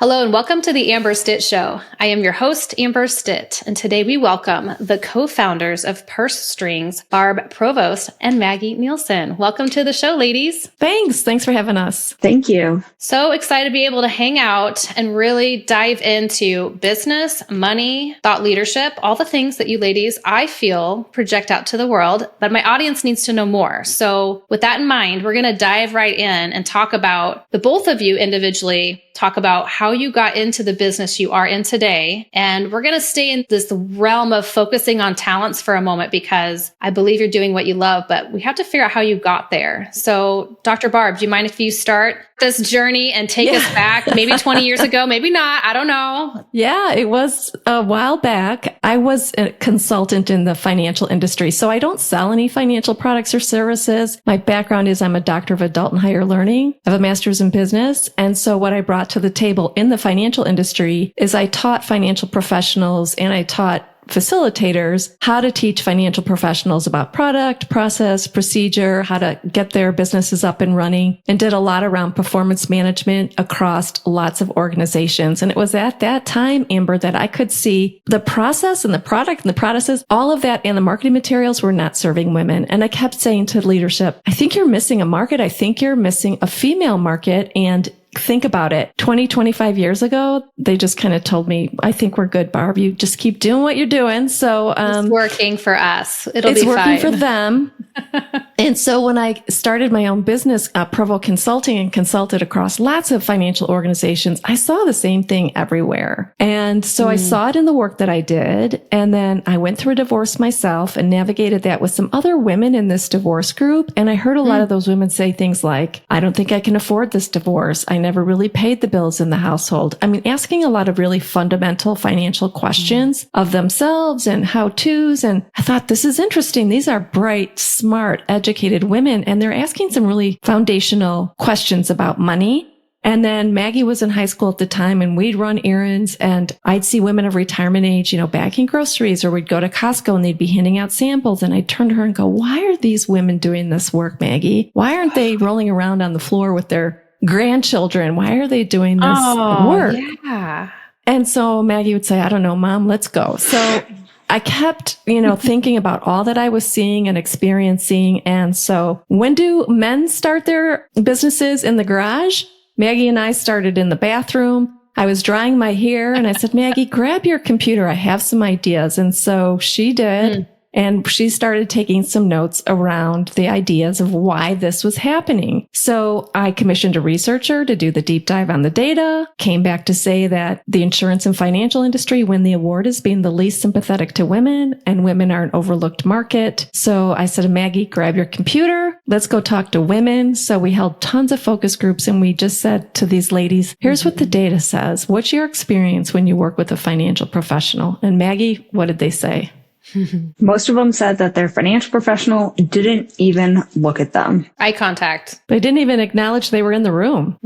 Hello and welcome to the Amber Stitt Show. I am your host, Amber Stitt, and today we welcome the co-founders of Purse Strings, Barb Provost and Maggie Nielsen. Welcome to the show, ladies. Thanks for having us. Thank you. So excited to be able to hang out and really dive into business, money, thought leadership, all the things that you ladies, I feel, project out to the world, but my audience needs to know more. So with that in mind, we're going to dive right in and talk about the both of you individually, talk about how you got into the business you are in today. And we're going to stay in this realm of focusing on talents for a moment because I believe you're doing what you love, but we have to figure out how you got there. So Dr. Barb, do you mind if you start this journey and take us back maybe 20 years ago, maybe not, I don't know. Yeah, it was a while back. I was a consultant in the financial industry, so I don't sell any financial products or services. My background is I'm a doctor of adult and higher learning. I have a master's in business. And so what I brought to the table in the financial industry is I taught financial professionals and I taught facilitators how to teach financial professionals about product, process, procedure, how to get their businesses up and running, and did a lot around performance management across lots of organizations. And it was at that time, Amber, that I could see the process and the product and the processes, all of that and the marketing materials were not serving women. And I kept saying to leadership, I think you're missing a market. I think you're missing a female market. And think about it. 25 years ago, they just kind of told me, I think we're good, Barb. You just keep doing what you're doing. So it's working for us. It'll be fine. It's working for them. And so when I started my own business, Provost Consulting, and consulted across lots of financial organizations, I saw the same thing everywhere. And so I saw it in the work that I did. And then I went through a divorce myself and navigated that with some other women in this divorce group. And I heard a lot of those women say things like, I don't think I can afford this divorce. I never really paid the bills in the household. I mean, asking a lot of really fundamental financial questions of themselves and how-tos. And I thought, this is interesting. These are bright, smart, educated women, and they're asking some really foundational questions about money. And then Maggie was in high school at the time, and we'd run errands, and I'd see women of retirement age, bagging groceries, or we'd go to Costco and they'd be handing out samples. And I'd turn to her and go, why are these women doing this work, Maggie? Why aren't they rolling around on the floor with their grandchildren? Why are they doing this work? Yeah. And so Maggie would say, I don't know, Mom, let's go. So I kept, thinking about all that I was seeing and experiencing. And so when do men start their businesses? In the garage? Maggie and I started in the bathroom. I was drying my hair and I said, Maggie, grab your computer. I have some ideas. And so she did. And she started taking some notes around the ideas of why this was happening. So I commissioned a researcher to do the deep dive on the data, came back to say that the insurance and financial industry win the award as being the least sympathetic to women, and women are an overlooked market. So I said to Maggie, grab your computer. Let's go talk to women. So we held tons of focus groups, and we just said to these ladies, here's what the data says. What's your experience when you work with a financial professional? And Maggie, what did they say? Most of them said that their financial professional didn't even look at them. Eye contact. They didn't even acknowledge they were in the room.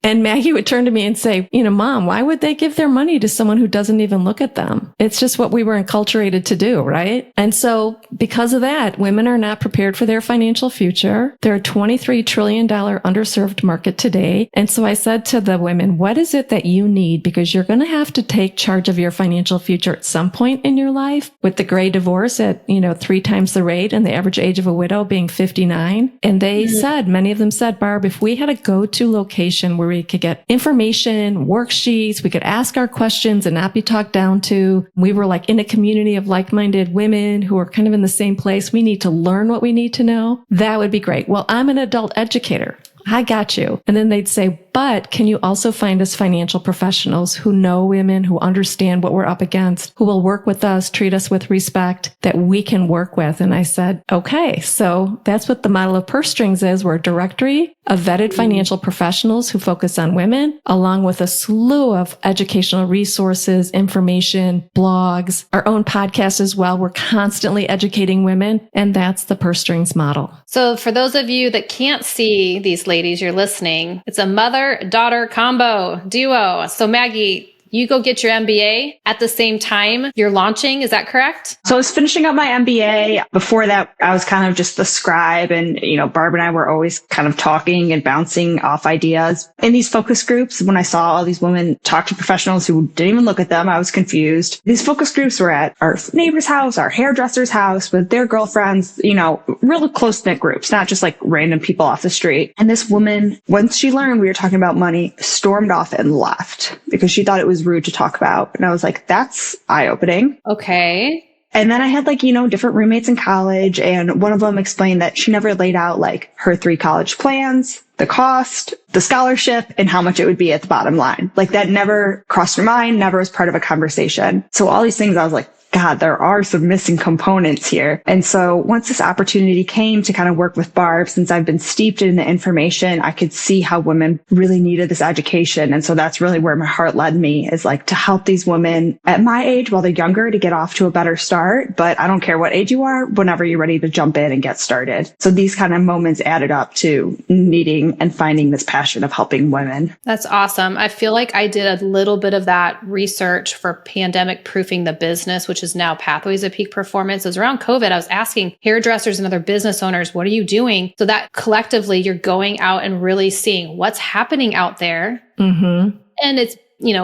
And Maggie would turn to me and say, Mom, why would they give their money to someone who doesn't even look at them? It's just what we were enculturated to do, right? And so because of that, women are not prepared for their financial future. They're a $23 trillion underserved market today. And so I said to the women, what is it that you need? Because you're going to have to take charge of your financial future at some point in your life, with the great divorce at, 3 times the rate and the average age of a widow being 59. And they said, many of them said, Barb, if we had a go-to location where we could get information, worksheets, we could ask our questions and not be talked down to. We were like in a community of like-minded women who are kind of in the same place. We need to learn what we need to know. That would be great. Well, I'm an adult educator. I got you. And then they'd say, but can you also find us financial professionals who know women, who understand what we're up against, who will work with us, treat us with respect, that we can work with? And I said, okay, so that's what the model of Purse Strings is. We're a directory of vetted financial professionals who focus on women, along with a slew of educational resources, information, blogs, our own podcast as well. We're constantly educating women, and that's the Purse Strings model. So for those of you that can't see these ladies, you're listening, it's a mother-daughter combo, duo. So Maggie, you go get your MBA at the same time you're launching. Is that correct? So I was finishing up my MBA. Before that, I was kind of just the scribe, and, Barb and I were always kind of talking and bouncing off ideas. In these focus groups, when I saw all these women talk to professionals who didn't even look at them, I was confused. These focus groups were at our neighbor's house, our hairdresser's house with their girlfriends, real close-knit groups, not just like random people off the street. And this woman, once she learned we were talking about money, stormed off and left because she thought it was rude to talk about. And I was like, that's eye-opening. Okay. And then I had different roommates in college, and one of them explained that she never laid out her 3 college plans, the cost, the scholarship, and how much it would be at the bottom line. That never crossed her mind, never was part of a conversation. So all these things, I was like, God, there are some missing components here. And so once this opportunity came to kind of work with Barb, since I've been steeped in the information, I could see how women really needed this education. And so that's really where my heart led me, is to help these women at my age while they're younger to get off to a better start. But I don't care what age you are, whenever you're ready to jump in and get started. So these kind of moments added up to needing and finding this passion of helping women. That's awesome. I feel like I did a little bit of that research for pandemic proofing the business, which is now Pathways of Peak Performance. It was around COVID. I was asking hairdressers and other business owners, what are you doing? So that collectively you're going out and really seeing what's happening out there. Mm-hmm. And it's,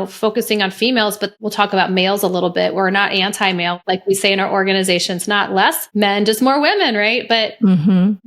focusing on females, but we'll talk about males a little bit. We're not anti-male, like we say in our organizations, not less men, just more women, right? But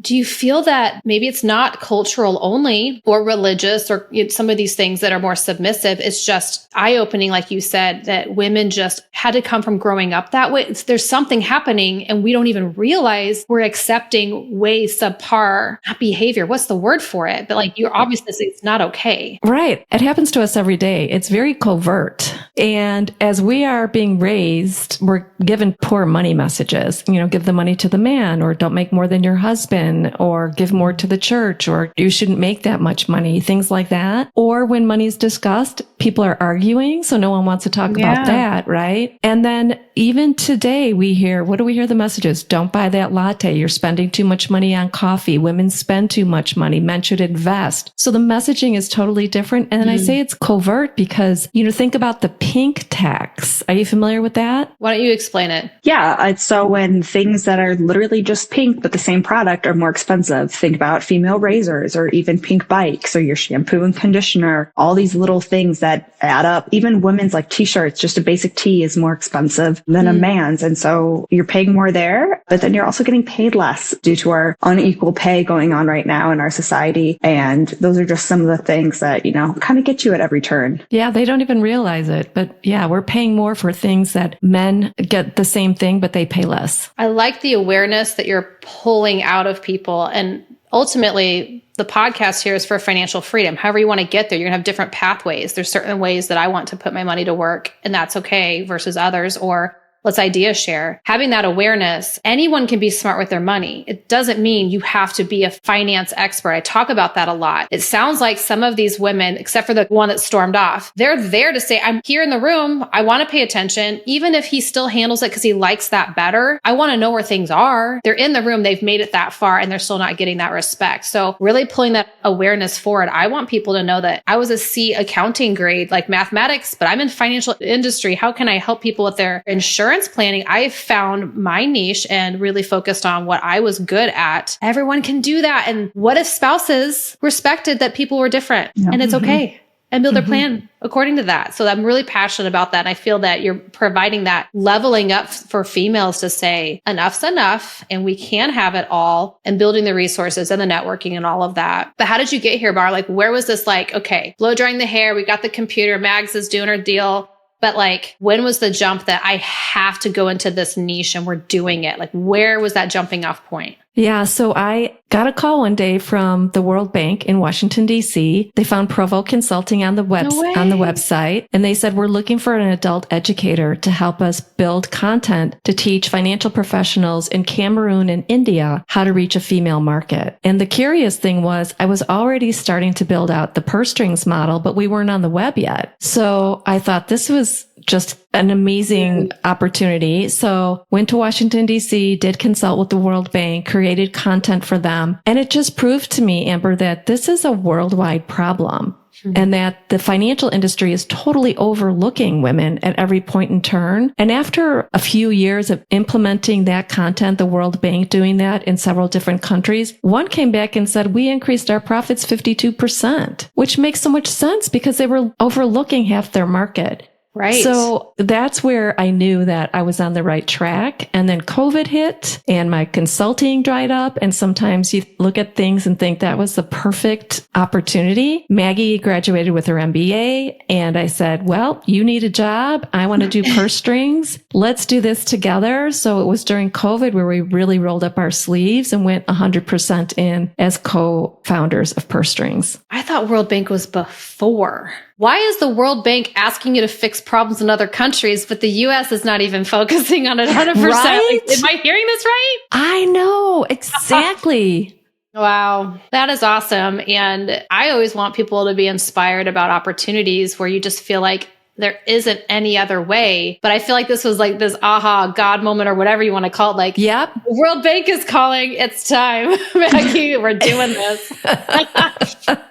do you feel that maybe it's not cultural only or religious or some of these things that are more submissive? It's just eye-opening, like you said, that women just had to come from growing up that way. There's something happening and we don't even realize we're accepting way subpar, not behavior. What's the word for it? But you're obviously, it's not okay. Right. It happens to us every day. It's very covert. And as we are being raised, we're given poor money messages, give the money to the man, or don't make more than your husband, or give more to the church, or you shouldn't make that much money, things like that. Or when money's discussed, people are arguing. So no one wants to talk about that. Right. And then even today what do we hear the messages? Don't buy that latte. You're spending too much money on coffee. Women spend too much money. Men should invest. So the messaging is totally different. And then I say it's covert because, think about the pink tax. Are you familiar with that? Why don't you explain it? Yeah. So when things that are literally just pink, but the same product are more expensive, think about female razors or even pink bikes or your shampoo and conditioner, all these little things that add up. Even women's t-shirts, just a basic tee is more expensive than a man's. And so you're paying more there, but then you're also getting paid less due to our unequal pay going on right now in our society. And those are just some of the things that, kind of get you at every turn. Yeah. They don't even realize it, but we're paying more for things that men get the same thing, but they pay less. I like the awareness that you're pulling out of people. And ultimately, the podcast here is for financial freedom. However you want to get there, you're going to have different pathways. There's certain ways that I want to put my money to work, and that's okay versus others, or let's idea share. Having that awareness, anyone can be smart with their money. It doesn't mean you have to be a finance expert. I talk about that a lot. It sounds like some of these women, except for the one that stormed off, they're there to say, I'm here in the room. I want to pay attention. Even if he still handles it because he likes that better, I want to know where things are. They're in the room. They've made it that far and they're still not getting that respect. So really pulling that awareness forward. I want people to know that I was a C accounting grade, like mathematics, but I'm in financial industry. How can I help people with their insurance planning? I found my niche and really focused on what I was good at. Everyone can do that. And what if spouses respected that people were different and it's okay and build their plan according to that? So I'm really passionate about that. And I feel that you're providing that leveling up for females to say enough's enough and we can have it all, and building the resources and the networking and all of that. But how did you get here, Bar? Where was this okay, blow drying the hair. We got the computer. Mags is doing her deal. But when was the jump that I have to go into this niche and we're doing it? Where was that jumping off point? Yeah. So I got a call one day from the World Bank in Washington, D.C. They found Provo Consulting on the website. And they said, we're looking for an adult educator to help us build content to teach financial professionals in Cameroon and India how to reach a female market. And the curious thing was I was already starting to build out the purse strings model, but we weren't on the web yet. So I thought this was just an amazing opportunity. So went to Washington, D.C., did consult with the World Bank, created content for them. And it just proved to me, Amber, that this is a worldwide problem. and that the financial industry is totally overlooking women at every point in turn. And after a few years of implementing that content, the World Bank doing that in several different countries, one came back and said, we increased our profits 52%, which makes so much sense because they were overlooking half their market. Right. So that's where I knew that I was on the right track. And then COVID hit and my consulting dried up. And sometimes you look at things and think that was the perfect opportunity. Maggie graduated with her MBA. And I said, well, you need a job. I want to do purse strings. Let's do this together. So it was during COVID where we really rolled up our sleeves and went 100% in as co-founders of Purse Strings. I thought World Bank was before. Why is the World Bank asking you to fix problems in other countries, but the U.S. is not even focusing on it 100%? Right? Like, am I hearing this right? I know, exactly. Wow, that is awesome. And I always want people to be inspired about opportunities where you just feel like there isn't any other way. But I feel like this was like this aha God moment or whatever you want to call it. Like, yep. The World Bank is calling. It's time. Maggie, we're doing this.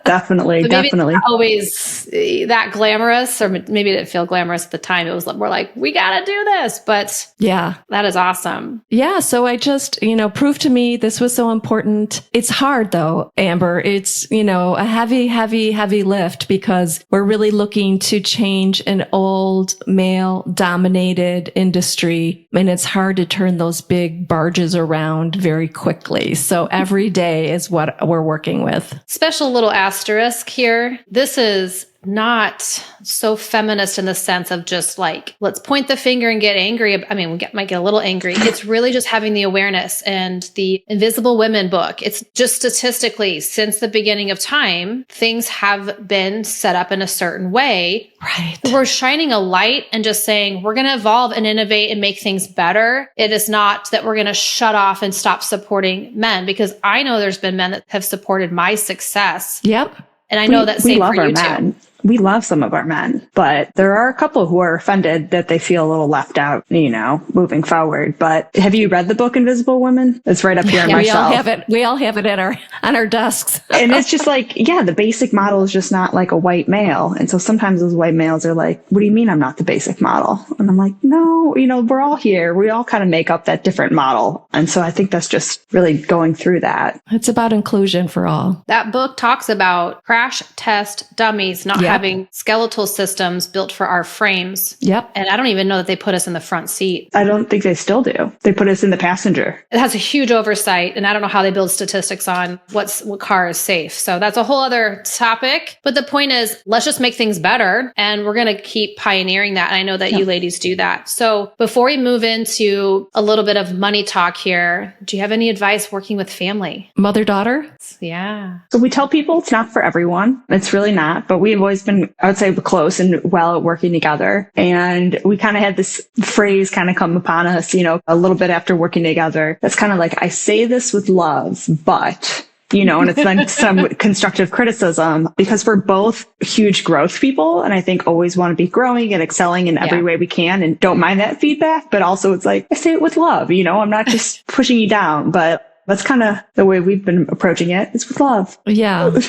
Definitely. It's not always that glamorous, or maybe it didn't feel glamorous at the time. It was more like, we got to do this. But yeah, that is awesome. Yeah. So I just, proved to me this was so important. It's hard though, Amber. It's, a heavy lift because we're really looking to change an old male dominated industry. And it's hard to turn those big barges around very quickly. So every day is what we're working with. Special little asterisk here. This is not so feminist in the sense of just like, let's point the finger and get angry. I mean, might get a little angry. It's really just having the awareness. And the Invisible Women book, it's just statistically, since the beginning of time, things have been set up in a certain way. Right. We're shining a light and just saying, we're going to evolve and innovate and make things better. It is not that we're going to shut off and stop supporting men, because I know there's been men that have supported my success. Yep. And I know that's same love for our you men. too. We love some of our men, but there are a couple who are offended that they feel a little left out, moving forward. But have you read the book Invisible Women? It's right up here on my shelf. We all have it on our desks. And it's just like, the basic model is just not like a white male. And so sometimes those white males are like, what do you mean I'm not the basic model? And I'm like, no, we're all here. We all kind of make up that different model. And so I think that's just really going through that. It's about inclusion for all. That book talks about crash test dummies not having skeletal systems built for our frames. Yep. And I don't even know that they put us in the front seat. I don't think they still do. They put us in the passenger. It has a huge oversight, and I don't know how they build statistics on what car is safe. So that's a whole other topic. But the point is, let's just make things better, and we're going to keep pioneering that. And I know that you ladies do that. So before we move into a little bit of money talk here, do you have any advice working with family? Mother-daughter? Yeah. So we tell people it's not for everyone. It's really not. But we've always been, I would say, close and well at working together. And we kind of had this phrase kind of come upon us, a little bit after working together. That's kind of like, I say this with love, but... and it's then some constructive criticism, because we're both huge growth people. And I think always want to be growing and excelling in every way we can, and don't mind that feedback. But also it's like, I say it with love, I'm not just pushing you down, but that's kind of the way we've been approaching it. It's with love. Yeah.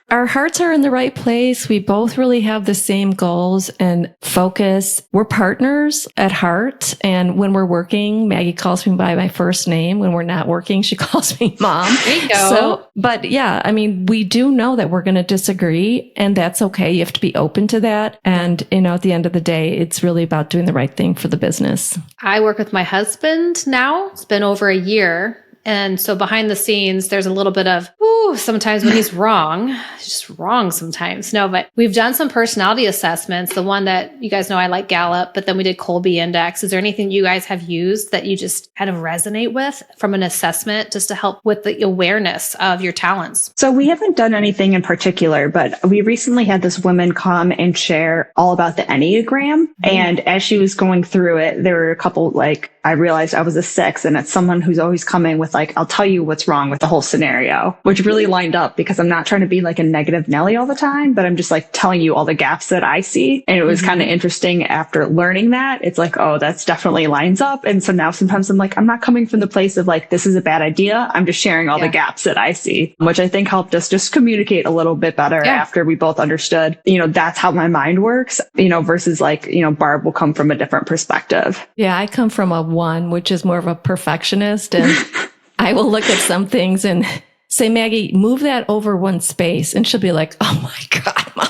Our hearts are in the right place. We both really have the same goals and focus. We're partners at heart. And when we're working, Maggie calls me by my first name. When we're not working, she calls me Mom. There you go. But we do know that we're going to disagree, and that's okay. You have to be open to that. And, at the end of the day, it's really about doing the right thing for the business. I work with my husband now. It's been over a year. And so behind the scenes, there's a little bit of, sometimes when he's wrong, he's just wrong sometimes. No, but we've done some personality assessments. The one that you guys know, I like Gallup, but then we did Colby Index. Is there anything you guys have used that you just kind of resonate with from an assessment, just to help with the awareness of your talents? So we haven't done anything in particular, but we recently had this woman come and share all about the Enneagram. And as she was going through it, there were a couple I realized I was a 6, and it's someone who's always coming with like, I'll tell you what's wrong with the whole scenario, which really lined up because I'm not trying to be like a negative Nelly all the time, but I'm just like telling you all the gaps that I see. And it was kind of interesting after learning that. It's like, oh, that's definitely lines up. And so now sometimes I'm like, I'm not coming from the place of like, this is a bad idea. I'm just sharing all the gaps that I see, which I think helped us just communicate a little bit better after we both understood, that's how my mind works, versus like, Barb will come from a different perspective. Yeah, I come from a 1, which is more of a perfectionist. And I will look at some things and say, Maggie, move that over one space. And she'll be like, oh my God, Mom.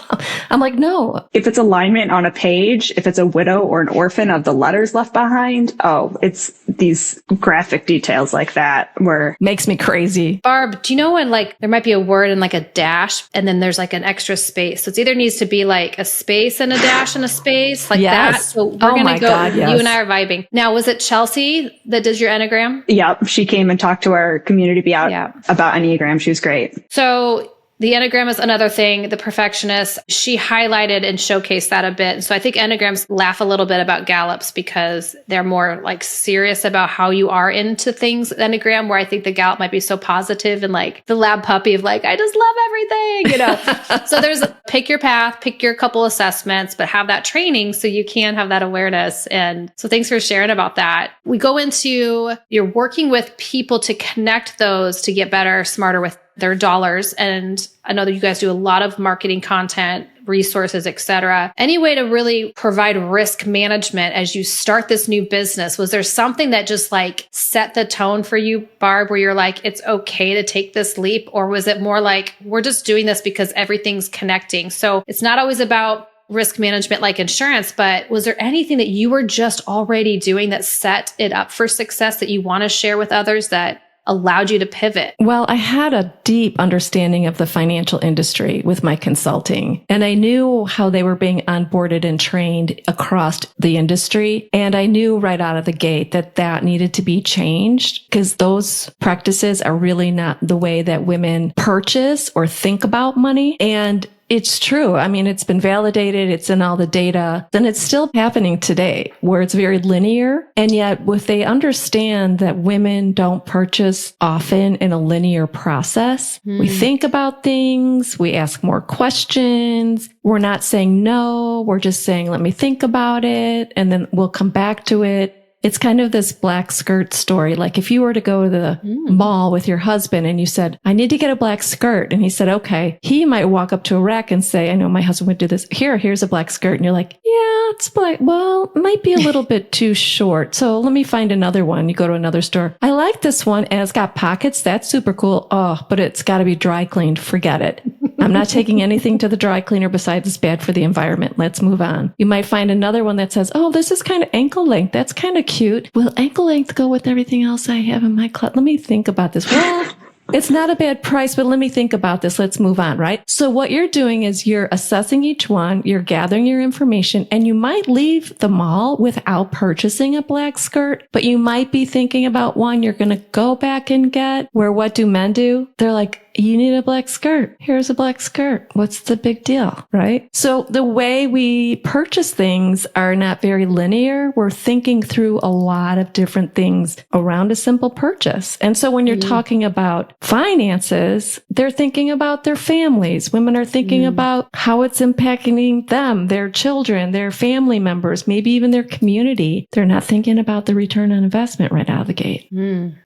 I'm like, no. If it's alignment on a page, if it's a widow or an orphan of the letters left behind, it's these graphic details like that where makes me crazy. Barb, do you know when like there might be a word and like a dash and then there's like an extra space? So it's either needs to be like a space and a dash and a space like that. So we're going to go. God, yes. You and I are vibing. Now, was it Chelsea that does your Enneagram? Yep. She came and talked to our community about Enneagram. She was great. So the Enneagram is another thing. The perfectionist, she highlighted and showcased that a bit. So I think Enneagrams laugh a little bit about Gallups because they're more like serious about how you are into things. Enneagram, where I think the Gallup might be so positive and like the lab puppy of like, I just love everything, So there's pick your path, pick your couple assessments, but have that training so you can have that awareness. And so thanks for sharing about that. We go into you're working with people to connect those to get better, smarter with their dollars. And I know that you guys do a lot of marketing content, resources, etc. Any way to really provide risk management as you start this new business? Was there something that just like set the tone for you, Barb, where you're like, it's okay to take this leap? Or was it more like, we're just doing this because everything's connecting? So it's not always about risk management like insurance, but was there anything that you were just already doing that set it up for success that you want to share with others that allowed you to pivot? Well, I had a deep understanding of the financial industry with my consulting, and I knew how they were being onboarded and trained across the industry. And I knew right out of the gate that needed to be changed because those practices are really not the way that women purchase or think about money. And it's true. I mean, it's been validated. It's in all the data. Then it's still happening today where it's very linear. And yet if they understand that women don't purchase often in a linear process, we think about things, we ask more questions. We're not saying no. We're just saying, let me think about it. And then we'll come back to it. It's kind of this black skirt story. Like if you were to go to the mall with your husband and you said, I need to get a black skirt. And he said, okay. He might walk up to a rack and say, I know my husband would do this. Here's a black skirt. And you're like, yeah, it's black. Well, it might be a little bit too short. So let me find another one. You go to another store. I like this one and it's got pockets. That's super cool. Oh, but it's got to be dry cleaned. Forget it. I'm not taking anything to the dry cleaner besides it's bad for the environment. Let's move on. You might find another one that says, oh, this is kind of ankle length. That's kind of cute. Will ankle length go with everything else I have in my closet? Let me think about this. Well, it's not a bad price, but let me think about this. Let's move on, right? So what you're doing is you're assessing each one, you're gathering your information, and you might leave the mall without purchasing a black skirt, but you might be thinking about one you're going to go back and get, where what do men do? They're like, you need a black skirt. Here's a black skirt. What's the big deal, right? So the way we purchase things are not very linear. We're thinking through a lot of different things around a simple purchase. And so when you're talking about finances, they're thinking about their families. Women are thinking about how it's impacting them, their children, their family members, maybe even their community. They're not thinking about the return on investment right out of the gate.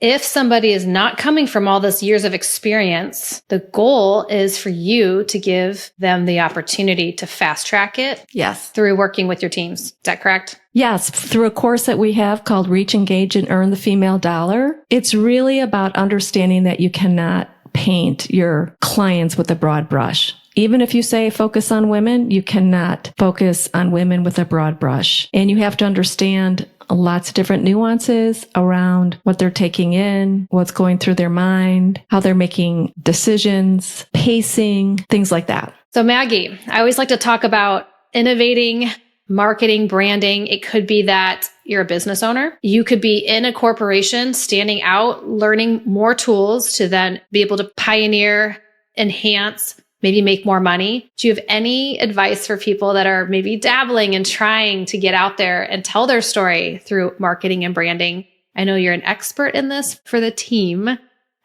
If somebody is not coming from all this years of experience, the goal is for you to give them the opportunity to fast track it. Yes. Through working with your teams. Is that correct? Yes, through a course that we have called Reach, Engage, and Earn the Female Dollar. It's really about understanding that you cannot paint your clients with a broad brush. Even if you say focus on women, you cannot focus on women with a broad brush. And you have to understand lots of different nuances around what they're taking in, what's going through their mind, how they're making decisions, pacing, things like that. So Maggie, I always like to talk about innovating, marketing, branding. It could be that you're a business owner. You could be in a corporation, standing out, learning more tools to then be able to pioneer, enhance, maybe make more money. Do you have any advice for people that are maybe dabbling and trying to get out there and tell their story through marketing and branding? I know you're an expert in this for the team.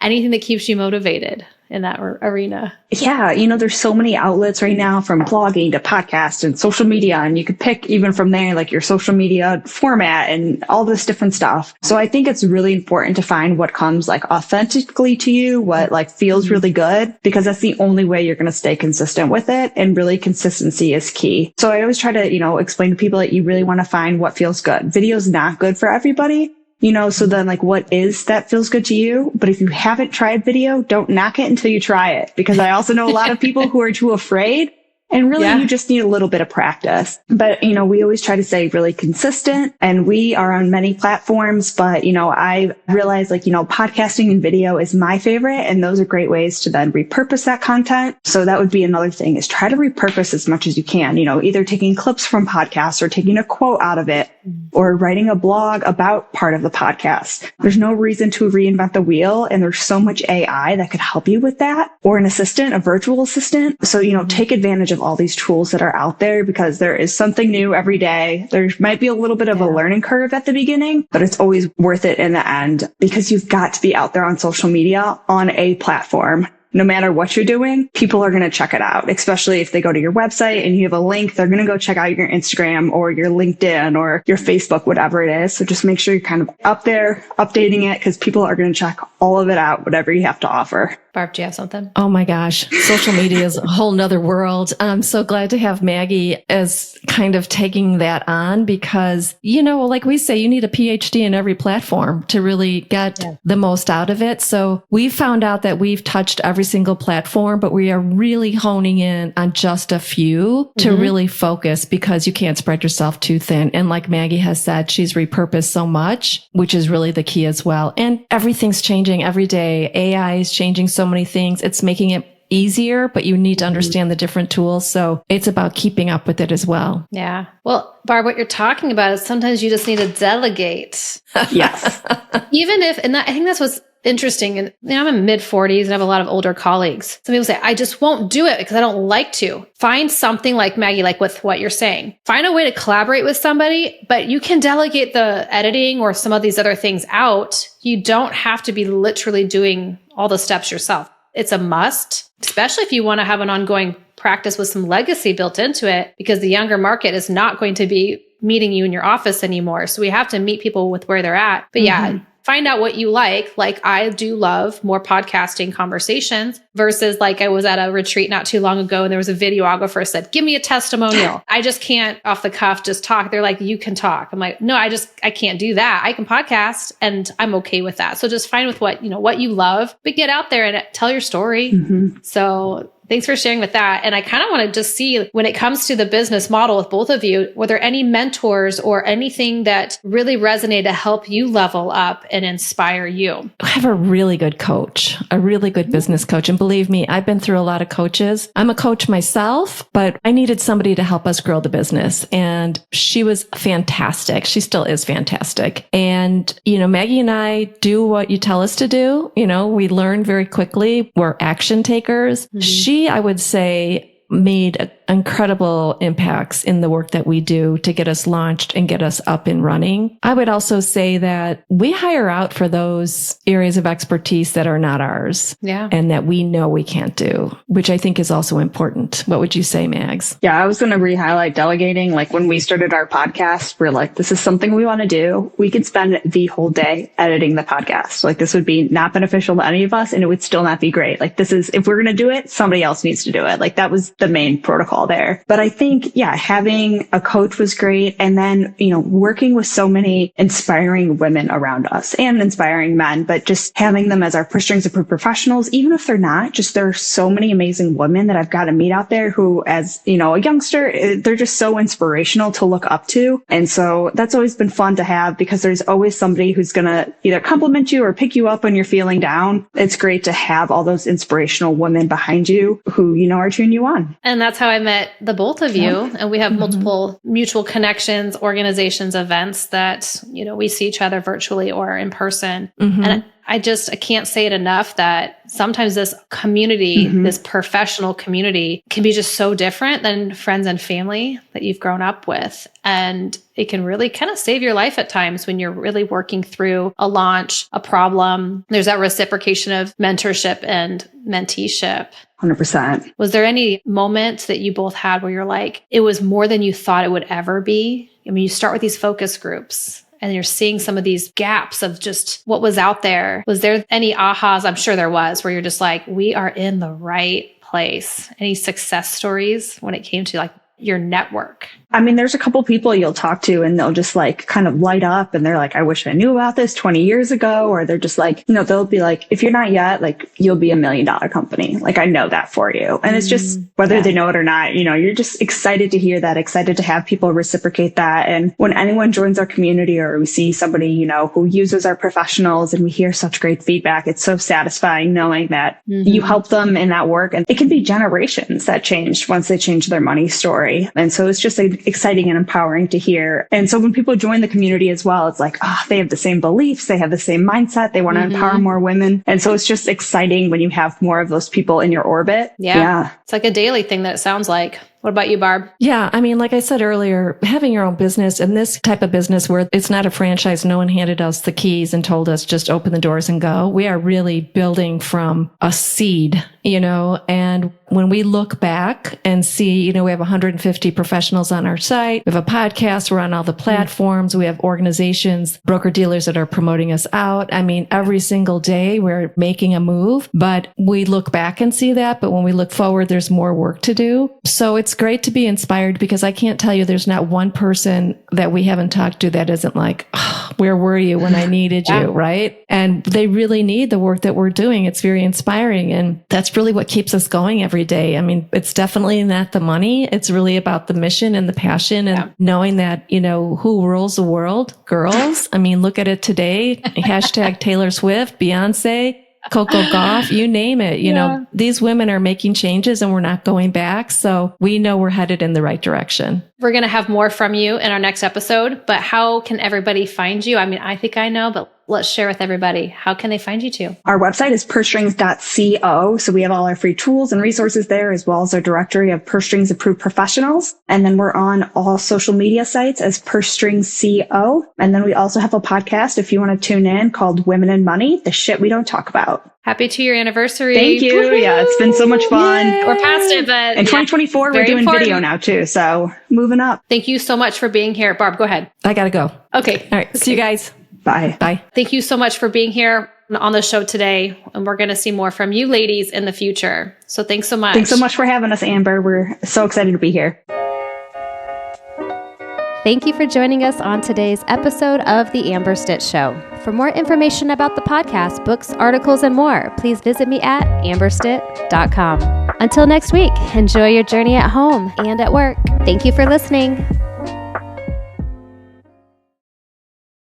Anything that keeps you motivated in that arena? Yeah, there's so many outlets right now, from blogging to podcast and social media, and you could pick even from there, like your social media format and all this different stuff. So I think it's really important to find what comes like authentically to you, what like feels really good, because that's the only way you're going to stay consistent with it. And really consistency is key. So I always try to, explain to people that you really want to find what feels good. Video's not good for everybody. So then like, what is that feels good to you? But if you haven't tried video, don't knock it until you try it. Because I also know a lot of people who are too afraid. And really, you just need a little bit of practice. But, we always try to stay really consistent, and we are on many platforms. But, I realize like, podcasting and video is my favorite, and those are great ways to then repurpose that content. So that would be another thing, is try to repurpose as much as you can, either taking clips from podcasts or taking a quote out of it or writing a blog about part of the podcast. There's no reason to reinvent the wheel. And there's so much AI that could help you with that, or an assistant, a virtual assistant. So, take advantage of all these tools that are out there, because there is something new every day. There might be a little bit of a learning curve at the beginning, but it's always worth it in the end, because you've got to be out there on social media on a platform. No matter what you're doing, people are going to check it out, especially if they go to your website and you have a link, they're going to go check out your Instagram or your LinkedIn or your Facebook, whatever it is. So just make sure you're kind of up there updating it, because people are going to check all of it out, whatever you have to offer. Barb, do you have something? Oh my gosh. Social media is a whole nother world. I'm so glad to have Maggie as kind of taking that on, because, like we say, you need a PhD in every platform to really get the most out of it. So we found out that we've touched every single platform, but we are really honing in on just a few to really focus, because you can't spread yourself too thin. And like Maggie has said, she's repurposed so much, which is really the key as well. And everything's changing every day. AI is changing so many things. It's making it easier, but you need to understand the different tools. So it's about keeping up with it as well. Yeah. Well, Barb, what you're talking about is sometimes you just need to delegate. Yes. Even if, and I think that's what's interesting. And I'm in mid-40s and I have a lot of older colleagues. Some people say, I just won't do it because I don't like to. Find something like Maggie, like with what you're saying. Find a way to collaborate with somebody, but you can delegate the editing or some of these other things out. You don't have to be literally doing all the steps yourself. It's a must, especially if you want to have an ongoing practice with some legacy built into it, because the younger market is not going to be meeting you in your office anymore. So we have to meet people with where they're at. But yeah, find out what you like. Like I do love more podcasting conversations versus like I was at a retreat not too long ago and there was a videographer said, give me a testimonial. I just can't off the cuff just talk. They're like, you can talk. I'm like, no, I can't do that. I can podcast and I'm okay with that. So just find with what you love, but get out there and tell your story. So thanks for sharing with that. And I kind of want to just see, when it comes to the business model with both of you, were there any mentors or anything that really resonated to help you level up and inspire you? I have a really good coach, a really good business coach. And believe me, I've been through a lot of coaches. I'm a coach myself, but I needed somebody to help us grow the business. And she was fantastic. She still is fantastic. And, Maggie and I do what you tell us to do. We learn very quickly. We're action takers. She, I would say, made incredible impacts in the work that we do to get us launched and get us up and running. I would also say that we hire out for those areas of expertise that are not ours. Yeah. And that we know we can't do, which I think is also important. What would you say, Mags? Yeah, I was going to re-highlight delegating. Like when we started our podcast, we're like, this is something we want to do. We could spend the whole day editing the podcast. Like this would be not beneficial to any of us and it would still not be great. Like this is, if we're going to do it, somebody else needs to do it. Like that was the main protocol there. But I think, having a coach was great. And then, working with so many inspiring women around us and inspiring men, but just having them as our push strings approved professionals, even if they're not, just there are so many amazing women that I've got to meet out there who, as, a youngster, they're just so inspirational to look up to. And so that's always been fun to have because there's always somebody who's going to either compliment you or pick you up when you're feeling down. It's great to have all those inspirational women behind you who, are cheering you on. And that's how I met the both of you. And we have multiple mutual connections, organizations, events that, we see each other virtually or in person. And I can't say it enough that sometimes this community, this professional community can be just so different than friends and family that you've grown up with. And it can really kind of save your life at times when you're really working through a launch, a problem. There's that reciprocation of mentorship and menteeship. 100%. Was there any moment that you both had where you're like, it was more than you thought it would ever be? I mean, you start with these focus groups and you're seeing some of these gaps of just what was out there. Was there any ahas? I'm sure there was, where you're just like, we are in the right place. Any success stories when it came to like your network? I mean, there's a couple people you'll talk to and they'll just like kind of light up and they're like, I wish I knew about this 20 years ago. Or they're just like, they'll be like, if you're not yet, like you'll be $1 million company. Like I know that for you. And it's just whether they know it or not, you're just excited to hear that, excited to have people reciprocate that. And when anyone joins our community or we see somebody, who uses our professionals and we hear such great feedback, it's so satisfying knowing that you help them in that work. And it can be generations that change once they change their money story. And so it's just exciting and empowering to hear. And so when people join the community as well, it's like, they have the same beliefs, they have the same mindset, they want to empower more women. And so it's just exciting when you have more of those people in your orbit. Yeah. It's like a daily thing that it sounds like. What about you, Barb? Yeah. I mean, like I said earlier, having your own business and this type of business where it's not a franchise, no one handed us the keys and told us just open the doors and go. We are really building from a seed, and when we look back and see, we have 150 professionals on our site. We have a podcast. We're on all the platforms. We have organizations, broker dealers that are promoting us out. I mean, every single day we're making a move, but we look back and see that. But when we look forward, there's more work to do. So it's great to be inspired because I can't tell you there's not one person that we haven't talked to that isn't like, where were you when I needed you, right? And they really need the work that we're doing. It's very inspiring. And that's really what keeps us going every day. I mean, it's definitely not the money. It's really about the mission and the passion and knowing that, who rules the world? Girls. I mean, look at it today. Hashtag Taylor Swift, Beyonce, Coco Gauff, you name it. These women are making changes and we're not going back. So we know we're headed in the right direction. We're going to have more from you in our next episode, but how can everybody find you? I mean, I think I know, but let's share with everybody. How can they find you too? Our website is pursestrings.co. So we have all our free tools and resources there, as well as our directory of Purse Strings approved professionals. And then we're on all social media sites as Purse Strings CO. And then we also have a podcast if you want to tune in called Women and Money, the shit we don't talk about. Happy 2-year anniversary. Thank you. Woo-hoo. Yeah, it's been so much fun. Yay. We're past it, but in 2024, we're doing important. video now too. So moving up. Thank you so much for being here. Barb, go ahead. I got to go. Okay. All right. See you guys. Bye. Bye. Thank you so much for being here on the show today. And we're going to see more from you ladies in the future. So thanks so much. Thanks so much for having us, Amber. We're so excited to be here. Thank you for joining us on today's episode of The Amber Stitt Show. For more information about the podcast, books, articles, and more, please visit me at amberstitt.com. Until next week, enjoy your journey at home and at work. Thank you for listening.